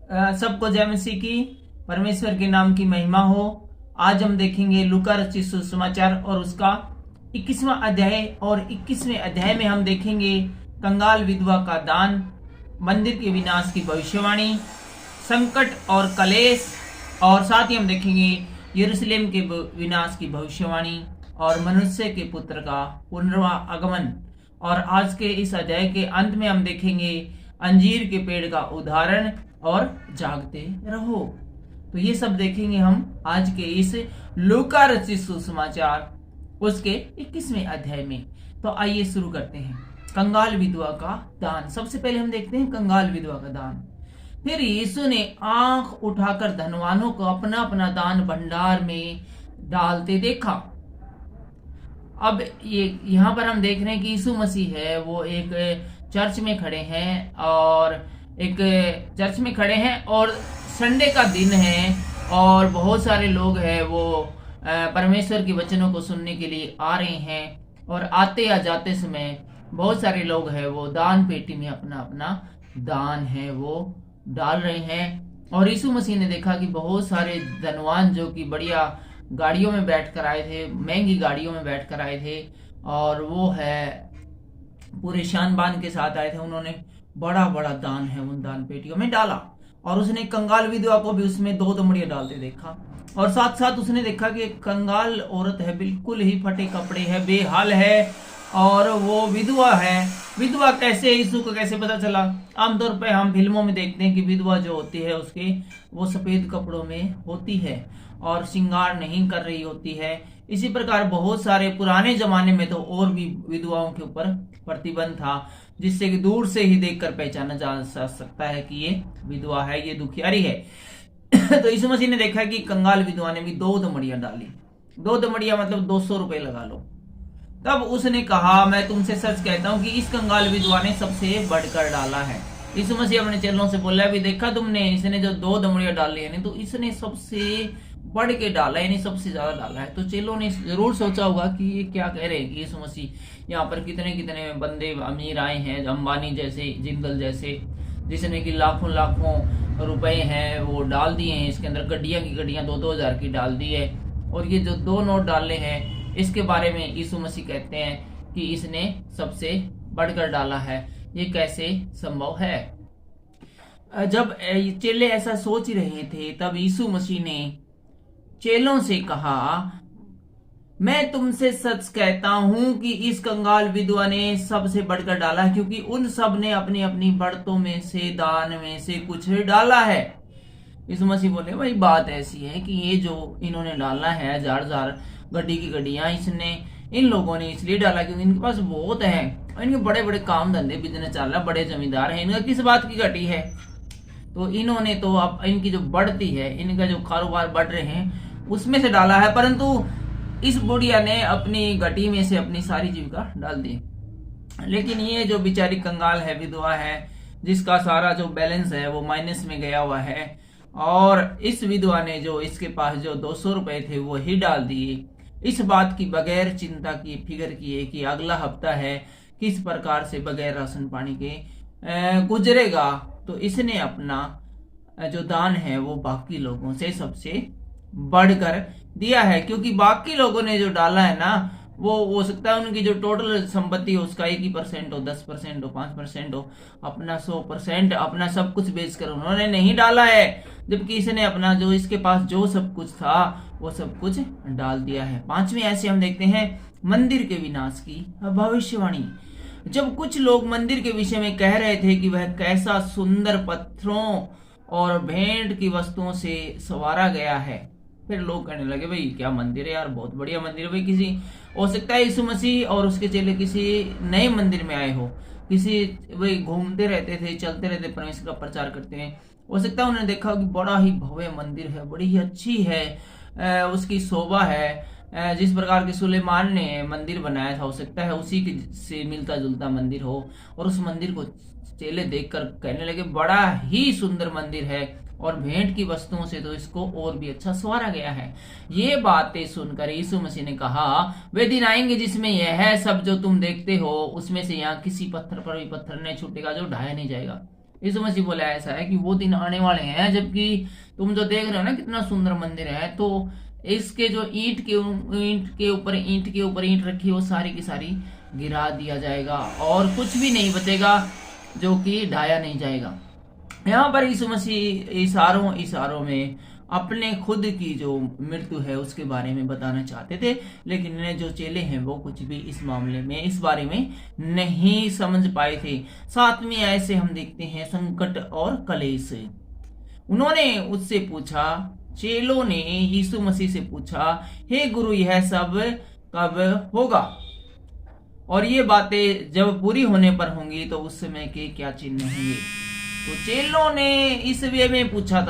सबको जय मसीह की, परमेश्वर के नाम की महिमा हो। आज हम देखेंगे लूका रचित सुसमाचार और उसका 21वां अध्याय, और 21वें अध्याय में हम देखेंगे कंगाल विधवा का दान, मंदिर के विनाश की भविष्यवाणी, संकट और कलेश, और साथ ही हम देखेंगे यरूशलेम के विनाश की भविष्यवाणी और मनुष्य के पुत्र का पुनरागमन। और आज के इस अध्याय के अंत में हम देखेंगे अंजीर के पेड़ का उदाहरण और जागते रहो। तो ये सब देखेंगे हम आज के इस लूका रचित सुसमाचार उसके 21वें अध्याय में। तो आइए शुरू करते हैं। कंगाल विधवा का दान। सबसे पहले हम देखते हैं कंगाल विधवा का दान। फिर यीशु ने आंख उठाकर धनवानों को अपना अपना दान भंडार में डालते देखा। अब ये यहाँ पर हम देख रहे हैं कि यीशु मसीह है वो एक चर्च में खड़े हैं, और और संडे का दिन है, और बहुत सारे लोग हैं वो परमेश्वर के वचनों को सुनने के लिए आ रहे हैं। और आते या जाते समय बहुत सारे लोग हैं वो दान पेटी में अपना अपना दान है वो डाल रहे हैं। और यीशु मसीह ने देखा कि बहुत सारे धनवान जो कि बढ़िया गाड़ियों में बैठ कर आए थे, महंगी गाड़ियों में बैठ कर आए थे, और वो है पूरे शान बान के साथ आए थे। उन्होंने बड़ा बड़ा दान है उन दान पेटियों में डाला, और उसने कंगाल विधवा को भी उसमें 2 दमड़ियां डालते देखा। और साथ साथ उसने देखा कि एक कंगाल औरत है, बिल्कुल ही फटे कपड़े है, बेहाल है, और वो विधवा है। विधवा कैसे, यीशु को कैसे पता चला? आमतौर पर हम फिल्मों में देखते हैं कि विधवा जो होती है उसके वो सफेद कपड़ों में होती है और श्रृंगार नहीं कर रही होती है। इसी प्रकार बहुत सारे पुराने जमाने में तो और भी विधवाओं के ऊपर प्रतिबंध था, जिससे कि दूर से ही देखकर पहचाना जा सकता है कि ये विधवा है, ये दुखियारी है। तो यीशु मसीह ने देखा कि कंगाल विधवा ने भी 2 दमड़ियां डाली। 2 दमड़ियां मतलब 200 रुपए लगा लो। तब उसने कहा, मैं तुमसे सच कहता हूं कि इस कंगाल विधवा ने सबसे बढ़कर डाला है। यीशु मसीह अपने चेलों से बोला, अभी देखा तुमने, इसने जो 2 दमड़ियां डाली है, तो इसने सबसे बढ़ के डाला, यानी सबसे ज्यादा डाला है। तो चेलों ने जरूर सोचा होगा कि ये क्या कह रहे हैं कि यीशु मसीह यहाँ पर कितने कितने बंदे अमीर आए हैं, अंबानी जैसे, जिंदल जैसे, जिसने कि लाखों लाखों रुपए हैं वो डाल दिए हैं। इसके अंदर गड्डियां की गड्डियां 2-2 हजार की डाल दी है। और ये जो 2 नोट डाले हैं, इसके बारे में यीशु मसीह कहते हैं कि इसने सबसे बढ़कर डाला है। ये कैसे संभव है? जब चेले ऐसा सोच रहे थे, तब यीशु मसीह ने चेलों से कहा, मैं तुमसे सच कहता हूं कि इस कंगाल विधवा ने सबसे बढ़कर डाला है, क्योंकि उन सब ने अपनी अपनी बढ़तों में से, दान में से कुछ डाला है। यीशु मसीह बोले, भाई बात ऐसी है कि ये जो इन्होंने डाला है 1000 गड्डी की गड्डियां, इसने इन लोगों ने इसलिए डाला क्योंकि इनके पास बहुत है, इनके बड़े बड़े काम धंधे बिजनेस चल रहा, बड़े जमींदार हैं, इनका किस बात की घटी है? तो इन्होंने तो अब इनकी जो बढ़ती है, इनका जो कारोबार बढ़ रहे हैं उसमें से डाला है। परंतु इस बुढ़िया ने अपनी गटी में से अपनी सारी जीविका डाल दी। लेकिन ये जो बेचारी कंगाल है, विधवा है, जिसका सारा जो बैलेंस है वो माइनस में गया हुआ है, और इस विधवा ने जो इसके पास जो 200 रुपए थे वो ही डाल दिए, इस बात की बगैर चिंता किए, फिक्र किए कि अगला हफ्ता है किस प्रकार से बगैर राशन पानी के गुजरेगा। तो इसने अपना जो दान है वो बाकी लोगों से सबसे बढ़कर दिया है, क्योंकि बाकी लोगों ने जो डाला है ना, वो हो सकता है उनकी जो टोटल संपत्ति हो उसका 1% हो, 10% हो, 5% हो, अपना 100%, अपना सब कुछ बेचकर उन्होंने नहीं डाला है। जबकि इसने अपना जो इसके पास जो सब कुछ था वो सब कुछ डाल दिया है। 5वें ऐसे हम देखते हैं मंदिर के विनाश की भविष्यवाणी। जब कुछ लोग मंदिर के विषय में कह रहे थे कि वह कैसा सुंदर पत्थरों और भेंट की वस्तुओं से संवारा गया है, फिर लोग कहने लगे, भाई क्या मंदिर है यार, बहुत बढ़िया मंदिर है। भाई किसी, हो सकता है यीशु मसीह और उसके चेले किसी नए मंदिर में आए हो, किसी वही घूमते रहते थे, चलते रहते, परमेश्वर का प्रचार करते हैं। हो सकता है उन्होंने देखा कि बड़ा ही भव्य मंदिर है, बड़ी ही अच्छी है, उसकी शोभा है, जिस प्रकार के सुलेमान ने मंदिर बनाया था, हो सकता है उसी के से मिलता जुलता मंदिर हो। और उस मंदिर को चेले देखकर कहने लगे, बड़ा ही सुंदर मंदिर है, और भेंट की वस्तुओं से तो इसको और भी अच्छा संवारा गया है। ये बातें सुनकर यीशु मसीह ने कहा, वे दिन आएंगे जिसमें यह है सब जो तुम देखते हो उसमें से यहाँ किसी पत्थर पर भी पत्थर नहीं छूटेगा जो ढाया नहीं जाएगा। यीशु मसीह बोला ऐसा है कि वो दिन आने वाले हैं, जबकि तुम जो देख रहे हो ना कितना सुंदर मंदिर है, तो इसके जो ईंट के ऊपर ईंट रखी, वो सारी की सारी गिरा दिया जाएगा और कुछ भी नहीं बचेगा जो कि ढाया नहीं जाएगा। यहाँ पर यीशु मसीह इशारों में अपने खुद की जो मृत्यु है उसके बारे में बताना चाहते थे, लेकिन इन्हें जो चेले हैं वो कुछ भी इस मामले में, इस बारे में नहीं समझ पाए थे। सातवीं आयत से हम देखते हैं संकट और कलेश। उन्होंने उससे पूछा, चेलों ने यीशु मसीह से पूछा, हे गुरु, यह सब कब होगा और ये बातें जब पूरी होने पर होंगी तो उस समय के क्या चिन्ह होंगे? तो चेलों ने इस वे में पूछा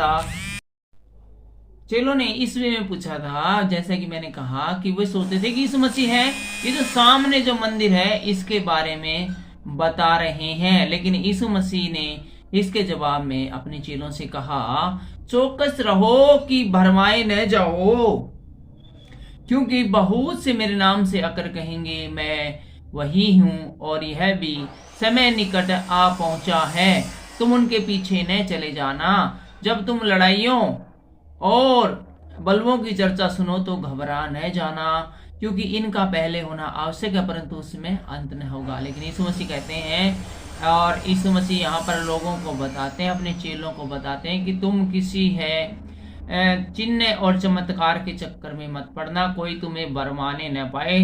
था, जैसा कि मैंने कहा कि वे सोचते थे कि यीशु मसीह है, ये जो सामने जो मंदिर है इसके बारे में बता रहे हैं। लेकिन यीशु मसीह ने इसके जवाब में अपने चेलों से कहा, चौकस रहो कि भरमाए न जाओ, क्योंकि बहुत से मेरे नाम से आकर कहेंगे मैं वही हूं, और यह भी समय निकट आ पहुंचा है, तुम उनके पीछे न चले जाना। जब तुम लड़ाइयों और बलवों की चर्चा सुनो तो घबरा न जाना, क्योंकि इनका पहले होना आवश्यक है, परंतु उसमें अंत न होगा। लेकिन यीशु मसीह कहते हैं, और यीशु मसीह यहाँ पर लोगों को बताते हैं, अपने चेलों को बताते हैं कि तुम किसी चिन्ह और चमत्कार के चक्कर में मत पड़ना, कोई तुम्हें बरमाने न पाए।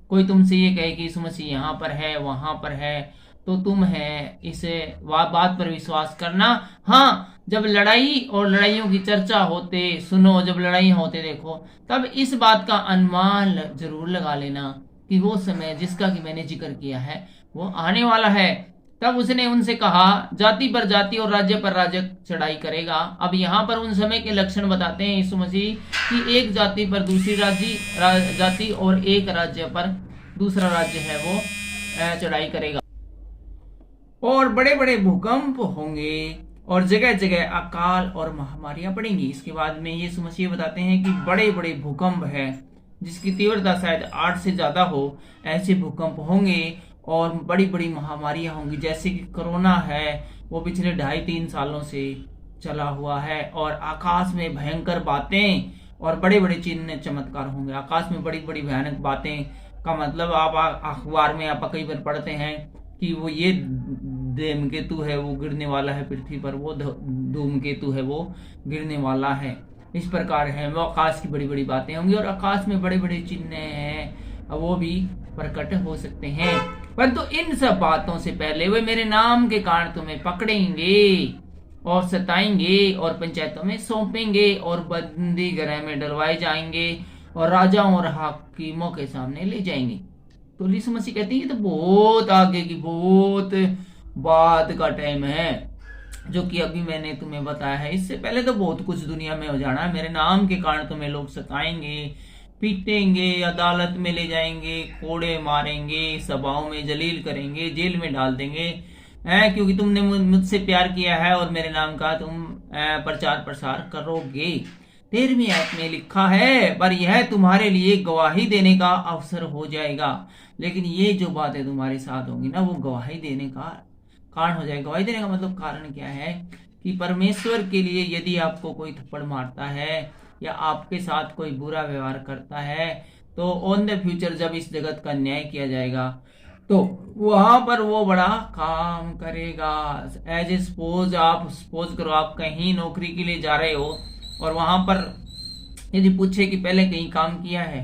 कोई तुमसे ये कहे कि यीशु मसीह यहाँ पर है, वहां पर है, तो तुम है इसे बात पर विश्वास करना। हाँ, जब लड़ाई और लड़ाइयों की चर्चा होते सुनो, जब लड़ाई होते देखो, तब इस बात का अनुमान जरूर लगा लेना कि वो समय जिसका कि मैंने जिक्र किया है वो आने वाला है। तब उसने उनसे कहा, जाति पर जाति और राज्य पर राज्य चढ़ाई करेगा। अब यहाँ पर उन समय के लक्षण बताते हैं यीशु मसीह कि एक जाति पर दूसरी जाति और एक राज्य पर दूसरा राज्य है वो चढ़ाई करेगा, और बड़े बड़े भूकंप होंगे और जगह जगह अकाल और महामारियां पड़ेंगी। इसके बाद में यीशु मसीह बताते हैं कि बड़े बड़े भूकंप है जिसकी तीव्रता शायद 8 से ज्यादा हो, ऐसे भूकंप होंगे और बड़ी बड़ी महामारियां होंगी, जैसे कि कोरोना है, वो पिछले 2.5-3 सालों से चला हुआ है। और आकाश में भयंकर बातें और बड़े बड़े चिन्ह चमत्कार होंगे। आकाश में बड़ी बड़ी भयानक बातें का मतलब, आप अखबार में आप कई बार पढ़ते हैं कि वो ये धूमकेतु है वो गिरने वाला है पृथ्वी पर, वो धूमकेतु है वो गिरने वाला है। इस प्रकार है वो आकाश की बड़ी बड़ी बातें होंगी, और आकाश में बड़े बड़े चिन्ह हैं वो भी प्रकट हो सकते हैं। परंतु इन सब बातों से पहले वे मेरे नाम के कारण तुम्हें पकड़ेंगे और सताएंगे और पंचायतों में सौंपेंगे और बंदी गृह में डलवाए जाएंगे और राजाओं और हाकिमों के सामने ले जाएंगे। तो यीशु मसीह कहते हैं ये तो बहुत आगे की, बहुत बाद का टाइम है, जो कि अभी मैंने तुम्हें बताया है। इससे पहले तो बहुत कुछ दुनिया में हो जाना है। मेरे नाम के कारण तुम्हें लोग सताएंगे, पीटेंगे, अदालत में ले जाएंगे, कोड़े मारेंगे, सभाओं में जलील करेंगे, जेल में डाल देंगे, क्योंकि तुमने मुझसे प्यार किया है और मेरे नाम का तुम प्रचार प्रसार करोगे। 13वीं आयत में लिखा है, पर यह तुम्हारे लिए गवाही देने का अवसर हो जाएगा। लेकिन ये जो बातें तुम्हारे साथ होंगी ना, वो गवाही देने का कारण हो जाएगा। गवाही देने का मतलब कारण क्या है कि परमेश्वर के लिए यदि आपको कोई थप्पड़ मारता है या आपके साथ कोई बुरा व्यवहार करता है, तो ऑन द फ्यूचर जब इस जगत का न्याय किया जाएगा तो वहां पर वो बड़ा काम करेगा। एज ए सपोज करो आप कहीं नौकरी के लिए जा रहे हो और वहां पर यदि पूछे कि पहले कहीं काम किया है,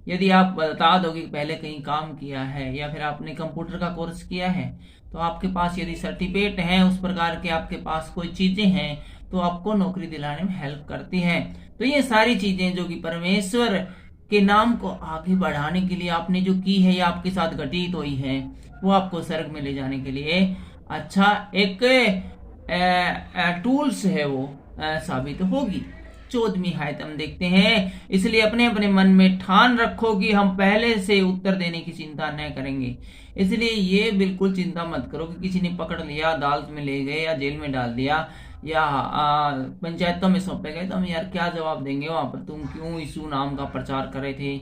यदि आप बता दोगे कि पहले कहीं काम किया है या फिर आपने कंप्यूटर का कोर्स किया है, तो आपके पास यदि सर्टिफिकेट है उस प्रकार के, आपके पास कोई चीजें हैं, तो आपको नौकरी दिलाने में हेल्प करती हैं। तो ये सारी चीजें जो कि परमेश्वर के नाम को आगे बढ़ाने के लिए आपने जो की है या आपके साथ घटित हुई है, वो आपको स्वर्ग में ले जाने के लिए अच्छा एक टूल्स है वो साबित होगी। 14वीं आयत हम देखते हैं, इसलिए अपने अपने मन में ठान रखो कि हम पहले से उत्तर देने की चिंता न करेंगे। इसलिए ये बिल्कुल चिंता मत करो कि किसी ने पकड़ लिया, अदालत में ले गए या जेल में डाल दिया या पंचायतों में सौंपे गए, तो हम यार क्या जवाब देंगे वहां पर, तुम क्यों यीशु नाम का प्रचार कर रहे थे,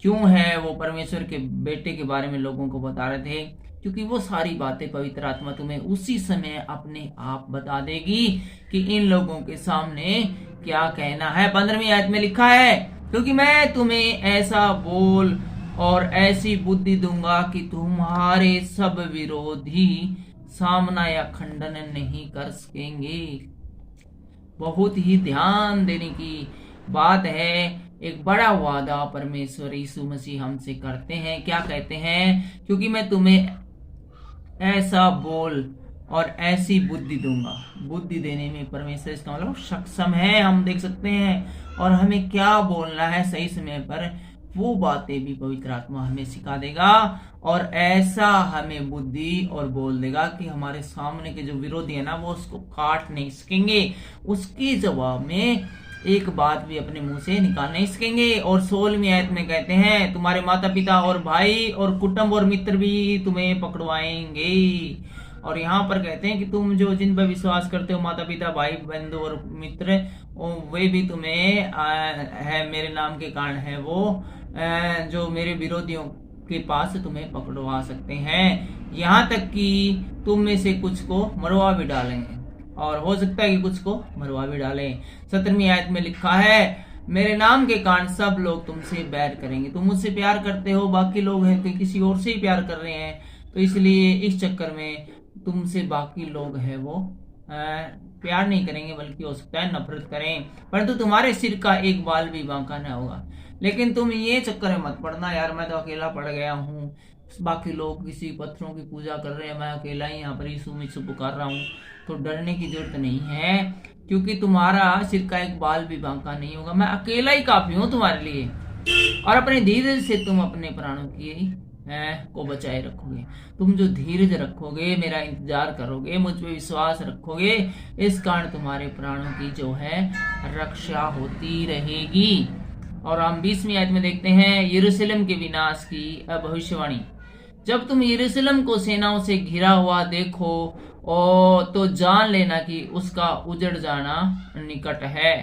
क्यों है वो परमेश्वर के बेटे के बारे में लोगों को बता रहे थे? क्योंकि वो सारी बातें पवित्र आत्मा तुम्हें उसी समय अपने आप बता देगी कि इन लोगों के सामने क्या कहना है। 15वीं आयत में लिखा है, क्योंकि मैं तुम्हें ऐसा बोल और ऐसी बुद्धि दूंगा कि तुम्हारे सब विरोधी सामना या खंडन नहीं कर सकेंगे। बहुत ही ध्यान देने की बात है। एक बड़ा वादा परमेश्वर यीशु मसीह हमसे करते हैं। क्या कहते हैं? क्योंकि मैं तुम्हें ऐसा बोल और ऐसी बुद्धि दूंगा। बुद्धि देने में परमेश्वर इसका मतलब सक्षम है, हम देख सकते हैं। और हमें क्या बोलना है सही समय पर, वो बातें भी पवित्र आत्मा हमें सिखा देगा और ऐसा हमें बुद्धि और बोल देगा कि हमारे सामने के जो विरोधी है ना, वो उसको काट नहीं सकेंगे। उसके जवाब में एक बात भी अपने मुंह से निकाल नहीं सकेंगे। और 16वीं आयत में कहते हैं, तुम्हारे माता पिता और भाई और कुटुंब और मित्र भी तुम्हें पकड़वाएंगे। और यहाँ पर कहते हैं कि तुम जो जिन पर विश्वास करते हो, माता पिता भाई बंधु और मित्र, वे भी तुम्हें है मेरे नाम के कारण है वो जो मेरे विरोधियों के पास तुम्हें पकड़वा सकते हैं। यहाँ तक कि तुम में से कुछ को मरवा भी डालेंगे और हो सकता है कि कुछ को मरवा भी डालें। 17वीं आयत में लिखा है, मेरे नाम के कारण सब लोग तुमसे बैर करेंगे। तुम मुझसे प्यार करते हो, बाकी लोग हैं कि किसी और से ही प्यार कर रहे हैं, तो इसलिए इस चक्कर में तुमसे बाकी लोग हैं वो प्यार नहीं करेंगे, बल्कि हो सकता है नफरत करें। परंतु तुम्हारे सिर का एक बाल भी बांका न होगा। लेकिन तुम ये चक्कर में मत पड़ना, यार मैं तो अकेला पड़ गया हूँ, बाकी लोग किसी पत्थरों की पूजा कर रहे हैं, मैं अकेला ही यहाँ पर यीशु मसीह पुकार रहा हूँ। तो डरने की जरूरत नहीं है, क्योंकि तुम्हारा सिर का एक बाल भी बांका नहीं होगा। मैं अकेला ही काफी हूँ तुम्हारे लिए। और अपने धीरज से तुम अपने प्राणों की को बचाए रखोगे। तुम जो धीरज रखोगे, मेरा इंतजार करोगे, मुझ पे विश्वास रखोगे, इस कारण तुम्हारे प्राणों की जो है रक्षा होती रहेगी। और हम 20वीं आयत में देखते हैं, यरूशलेम के विनाश की भविष्यवाणी। जब तुम यरूशलेम को सेनाओं से घिरा हुआ देखो तो जान लेना कि उसका उजड़ जाना निकट है।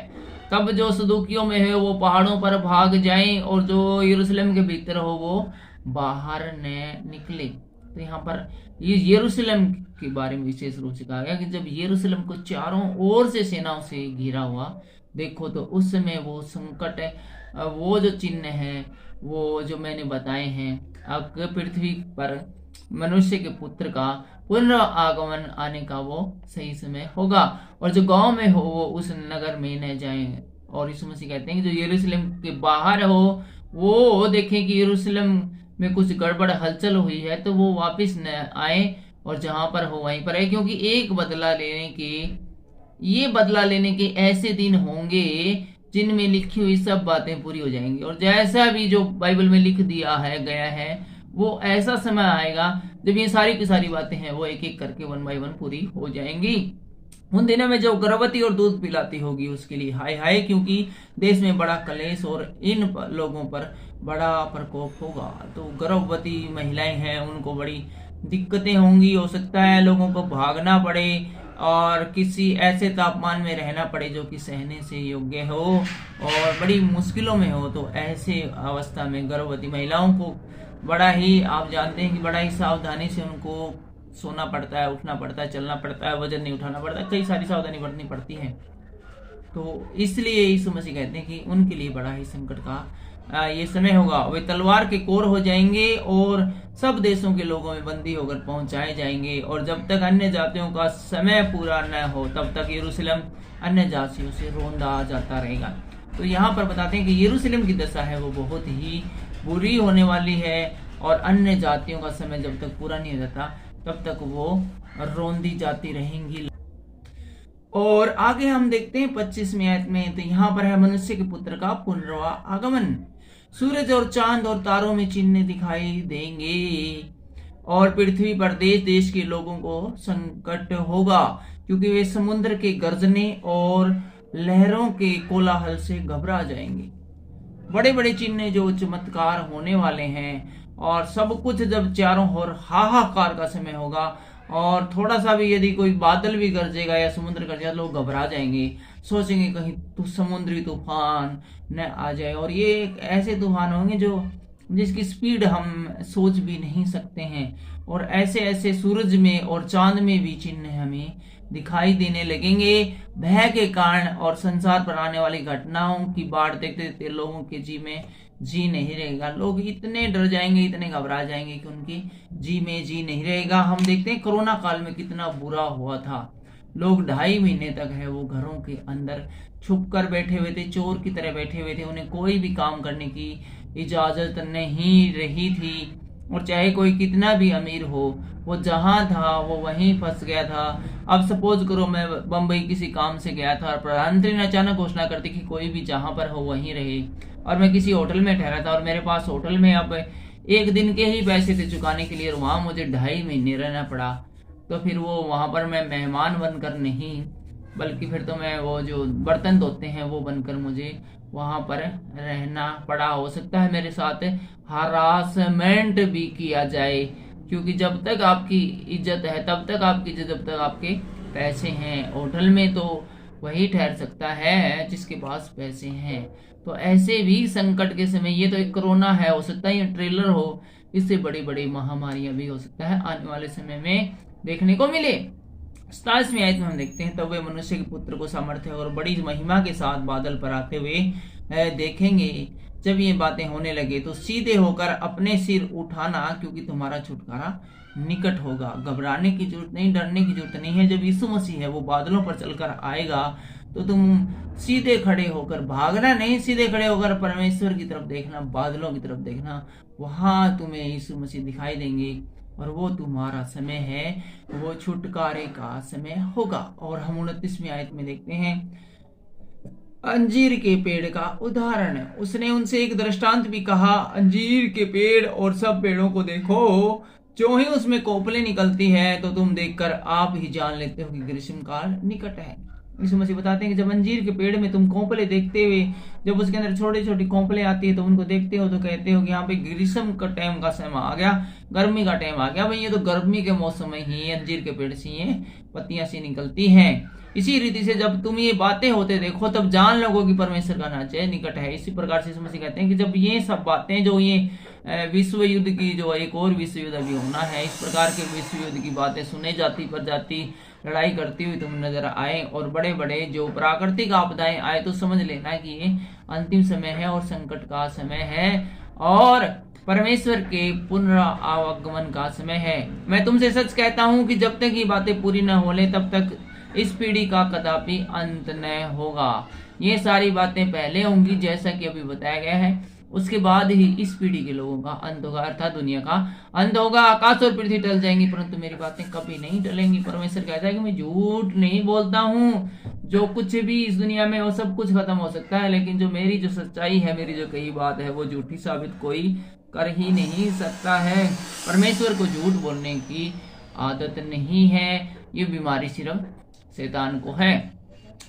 तब जो सदूकियों में है वो पहाड़ों पर भाग जाएं, और जो यरूशलेम के भीतर हो वो बाहर न निकले। तो यहाँ पर ये यरूशलेम के बारे में विशेष रूप से कहा गया कि जब यरूशलेम को चारों ओर से सेनाओं से घिरा हुआ देखो, तो उस समय वो संकट है, वो जो चिन्ह है वो जो मैंने बताए हैं, अब पृथ्वी पर मनुष्य के पुत्र का पुनरागमन आने का वो सही समय होगा। और जो गांव में हो वो उस नगर में न जाए। और यीशु मसीह कहते हैं कि जो यरूशलेम के बाहर हो वो देखें कि यरूशलेम में कुछ गड़बड़ हलचल हुई है, तो वो वापस न आए और जहां पर हो वहीं पर है। क्योंकि एक बदला लेने के ऐसे दिन होंगे जिनमें लिखी हुई सब बातें पूरी हो जाएंगी। और जैसा भी जो बाइबल में लिख दिया है गया है, वो ऐसा समय आएगा जब ये सारी की सारी बातें हैं वो एक एक करके 1 बाय 1 पूरी हो जाएंगी। उन दिनों में जो गर्भवती और दूध पिलाती होगी उसके लिए हाय हाय, क्योंकि देश में बड़ा कलेश और इन लोगों पर बड़ा प्रकोप होगा। तो गर्भवती महिलाएं हैं, उनको बड़ी दिक्कतें होंगी। हो सकता है लोगों को भागना पड़े और किसी ऐसे तापमान में रहना पड़े जो कि सहने से योग्य हो और बड़ी मुश्किलों में हो। तो ऐसे अवस्था में गर्भवती महिलाओं को बड़ा ही, आप जानते हैं कि बड़ा ही सावधानी से उनको सोना पड़ता है, उठना पड़ता है, चलना पड़ता है, वजन नहीं उठाना पड़ता, कई सारी सावधानी बरतनी पड़ती है। तो इसलिए यीशु मसीह कहते हैं कि उनके लिए बड़ा ही संकट का ये समय होगा। वे तलवार के कोर हो जाएंगे और सब देशों के लोगों में बंदी होकर पहुंचाए जाएंगे। और जब तक अन्य जातियों का समय पूरा न हो तब तक यरूशलेम अन्य जातियों से रोंदा जाता रहेगा। तो यहाँ पर बताते हैं कि यरूशलेम की दशा है वो बहुत ही बुरी होने वाली है और अन्य जातियों का समय जब तक पूरा नहीं हो जाता तब तक वो रोंदी जाती रहेंगी। और आगे हम देखते हैं 25वीं आयत में, तो यहाँ पर है मनुष्य के पुत्र का पुनरागमन। सूरज और चांद और तारों में चिन्ह दिखाई देंगे और पृथ्वी पर देश देश के लोगों को संकट होगा, क्योंकि वे समुद्र के गर्जने और लहरों के कोलाहल से घबरा जाएंगे। बड़े बड़े चिन्ह जो चमत्कार होने वाले हैं और सब कुछ जब चारों ओर हाहाकार का समय होगा और थोड़ा सा भी यदि कोई बादल भी गरजेगा या समुद्र गरजेगा, लोग घबरा जाएंगे, सोचेंगे कहीं तो समुद्री तूफान न आ जाए। और ये एक ऐसे तूफान होंगे जो जिसकी स्पीड हम सोच भी नहीं सकते हैं। और ऐसे ऐसे सूरज में और चांद में भी चिन्ह हमें दिखाई देने लगेंगे। भय के कारण और संसार पर आने वाली घटनाओं की बाढ़ देखते देखते लोगों के जी नहीं रहेगा। लोग इतने डर जाएंगे, इतने घबरा जाएंगे कि उनकी जी नहीं रहेगा। हम देखते हैं कोरोना काल में कितना बुरा हुआ था। लोग 2.5 महीने तक है वो घरों के अंदर छुप कर बैठे हुए थे, चोर की तरह बैठे हुए थे। उन्हें कोई भी काम करने की इजाजत नहीं रही थी। और चाहे कोई कितना भी अमीर हो, वो जहां था वो वहीं फंस गया था। अब सपोज करो मैं बम्बई किसी काम से गया था और प्रधानमंत्री ने अचानक घोषणा कर दी कि कोई भी जहां पर हो वहीं रहे, और मैं किसी होटल में ठहरा था और मेरे पास होटल में अब 1 दिन के ही पैसे थे चुकाने के लिए, और वहां मुझे 2.5 महीने रहना पड़ा। तो फिर वो वहां पर मैं मेहमान बनकर नहीं, बल्कि फिर तो मैं वो जो बर्तन धोते हैं वो बनकर मुझे वहां पर रहना पड़ा। हो सकता है मेरे साथ हरासमेंट भी किया जाए, क्योंकि जब तक आपकी इज्जत है तब तक आपकी इज्जत, जब तक आपके पैसे हैं। होटल में तो वही ठहर सकता है जिसके पास पैसे हैं। तो ऐसे भी संकट के समय, ये तो एक कोरोना है, हो सकता है ये ट्रेलर हो, इससे बड़ी बड़ी महामारियां भी हो सकता है आने वाले समय में देखने को मिले। 27वीं आयत में हम देखते हैं, तब वे मनुष्य के पुत्र को सामर्थ्य और बड़ी महिमा के साथ बादल पर आते हुए देखेंगे। जब ये बातें होने लगे तो सीधे होकर अपने सिर उठाना, क्योंकि तुम्हारा छुटकारा निकट होगा। घबराने की जरूरत नहीं, डरने की जरूरत नहीं है। जब यीशु मसीह है वो बादलों पर चलकर आएगा तो तुम सीधे खड़े होकर, भागना नहीं, सीधे खड़े होकर परमेश्वर की तरफ देखना, बादलों की तरफ देखना। वहां तुम्हें यीशु मसीह दिखाई देंगे और वो तुम्हारा समय है, वो छुटकारे का समय होगा। और हम 29वीं आयत में देखते हैं, अंजीर के पेड़ का उदाहरण। उसने उनसे एक दृष्टांत भी कहा, अंजीर के पेड़ और सब पेड़ों को देखो, जो ही उसमें कोपले निकलती है तो तुम देखकर आप ही जान लेते हो कि ग्रीष्म काल निकट है। यीशु मसीह बताते हैं कि जब अंजीर के पेड़ में तुम कोपले देखते हुए, जब उसके अंदर छोटी छोटी कोपले आती है तो उनको देखते हो तो कहते हो कि यहाँ पे ग्रीष्म का टाइम का समय आ गया, गर्मी का टाइम आ गया। भाई ये तो गर्मी के मौसम में ही अंजीर के पेड़ से ये पत्तियां सी निकलती हैं। इसी रीति से जब तुम ये बातें होते देखो तब जान लोगो कि परमेश्वर का राज्य निकट है। इसी प्रकार से यीशु मसीह कहते हैं कि जब ये सब बातें, जो ये विश्व युद्ध की, जो एक और विश्व युद्ध अभी होना है, इस प्रकार के विश्व युद्ध की बातें सुने जाती पर जाती लड़ाई करती हुई तुम नजर आए और बड़े बड़े जो प्राकृतिक आपदाएं आए, तो समझ लेना कि ये अंतिम समय है और संकट का समय है और परमेश्वर के पुनरागमन का समय है। मैं तुमसे सच कहता हूं कि जब तक ये बातें पूरी न हो ले तब तक इस पीढ़ी का कदापि अंत न होगा। ये सारी बातें पहले होंगी जैसा कि अभी बताया गया है, उसके बाद ही इस पीढ़ी के लोगों का अंत होगा, अर्थात दुनिया का अंत होगा। आकाश और पृथ्वी टल जाएंगी परंतु मेरी बातें कभी नहीं टलेंगी। परमेश्वर कहता है कि मैं झूठ नहीं बोलता हूँ। जो कुछ भी इस दुनिया में वो सब कुछ खत्म हो सकता है, लेकिन जो मेरी जो सच्चाई है, मेरी जो कही बात है, वो झूठी साबित कोई कर ही नहीं सकता है। परमेश्वर को झूठ बोलने की आदत नहीं है, ये बीमारी सिर्फ शैतान को है।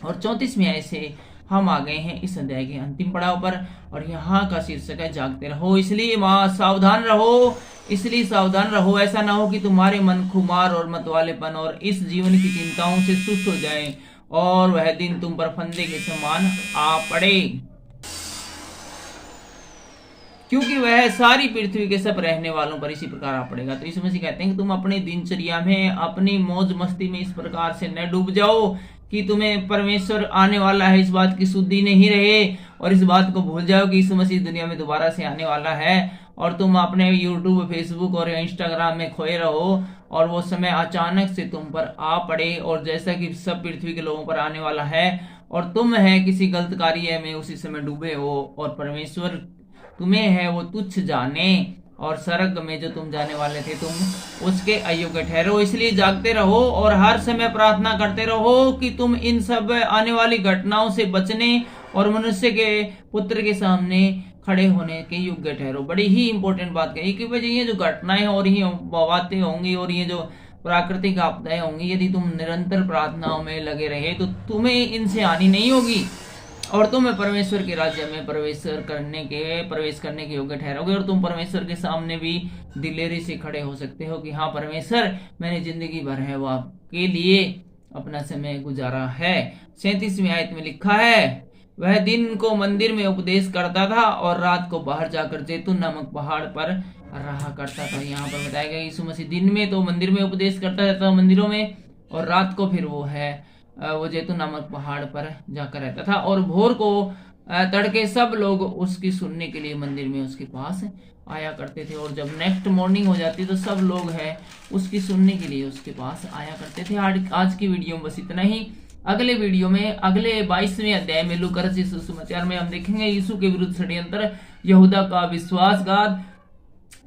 और 34वीं आयत से हम आ गए हैं इस अध्याय के अंतिम पड़ाव पर, और यहाँ का शीर्षक है जागते रहो, इसलिए सावधान रहो, इसलिए सावधान रहो। ऐसा ना हो कि तुम्हारे मन खुमार और मतवालेपन और इस जीवन की चिंताओं से सुस्त हो जाए और वह दिन तुम पर फंदे के समान आ पड़े, क्योंकि वह सारी पृथ्वी के सब रहने वालों पर इसी प्रकार आ पड़ेगा। तो यीशु मसीह कहते हैं कि तुम अपनी दिनचर्या में, अपनी मौज मस्ती में इस प्रकार से न डूब जाओ कि तुम्हें परमेश्वर आने वाला है इस बात की शुद्धि नहीं रहे, और इस बात को भूल जाओ कि यीशु मसीह दुनिया में दोबारा से आने वाला है और तुम अपने यूट्यूब, फेसबुक और इंस्टाग्राम में खोए रहो और वो समय अचानक से तुम पर आ पड़े, और जैसा कि सब पृथ्वी के लोगों पर आने वाला है और तुम है किसी गलत कार्य में उसी समय डूबे हो और परमेश्वर तुम्हें है वो तुच्छ जाने, और स्वर्ग में जो तुम जाने वाले थे तुम उसके अयोग्य ठहरो। इसलिए जागते रहो और हर समय प्रार्थना करते रहो कि तुम इन सब आने वाली घटनाओं से बचने और मनुष्य के पुत्र के सामने खड़े होने के योग्य ठहरो। बड़ी ही इंपॉर्टेंट बात कही कि भाई ये जो घटनाएं और ये बातें होंगी और ये जो प्राकृतिक आपदाएं होंगी, यदि तुम निरंतर प्रार्थनाओं में लगे रहे तो तुम्हें इनसे हानि नहीं होगी और तुम परमेश्वर के राज्य में प्रवेश करने के योग्य ठहरोगे, और तुम परमेश्वर के सामने भी दिलेरी से खड़े हो सकते हो कि हाँ परमेश्वर, मैंने जिंदगी भर है वो आपके लिए अपना समय गुजारा है। 37वीं आयत में लिखा है वह दिन को मंदिर में उपदेश करता था और रात को बाहर जाकर जैतून नामक पहाड़ पर रहा करता था। यहाँ पर बताया गया यीशु मसीह दिन में तो मंदिर में उपदेश करता रहता था मंदिरों में, और रात को फिर वो जैतून नामक पहाड़ पर जाकर रहता था। और भोर को तड़के सब लोग उसकी सुनने के लिए मंदिर में उसके पास आया करते थे, और जब नेक्स्ट मॉर्निंग हो जाती तो सब लोग है उसकी सुनने के लिए उसके पास आया करते थे। आज की वीडियो में बस इतना ही। अगले वीडियो में अगले 22वें अध्याय में लूका रचित सुसमाचार में हम देखेंगे यीशु के विरुद्ध षड्यंत्र, यहूदा का विश्वासघात,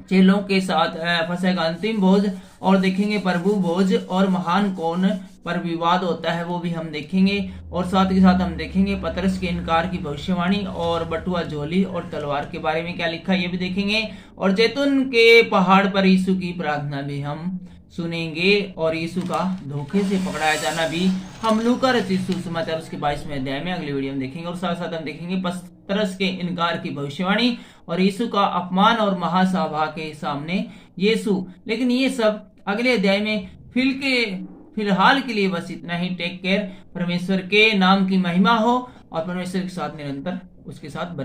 चेलों के साथ फसह का अंतिम भोज, और देखेंगे प्रभु भोज और महान कौन पर विवाद होता है वो भी हम देखेंगे। और साथ ही साथ हम देखेंगे पतरस के इनकार की भविष्यवाणी, और बटुआ झोली और तलवार के बारे में क्या लिखा ये भी देखेंगे। और जैतून के पहाड़ पर यीशु की प्रार्थना भी हम सुनेंगे, और यीशु का धोखे से पकड़ाया जाना भी हम लूका रचित सुसमाचार उसके 22वें अध्याय में अगले वीडियो में देखेंगे। और साथ साथ हम देखेंगे पतरस के इनकार की भविष्यवाणी और यीशु का अपमान और महासभा के सामने यीशु। लेकिन ये सब अगले अध्याय में। फिलहाल के लिए बस इतना ही। Take care. परमेश्वर के नाम की महिमा हो और परमेश्वर के साथ निरंतर उसके साथ बने।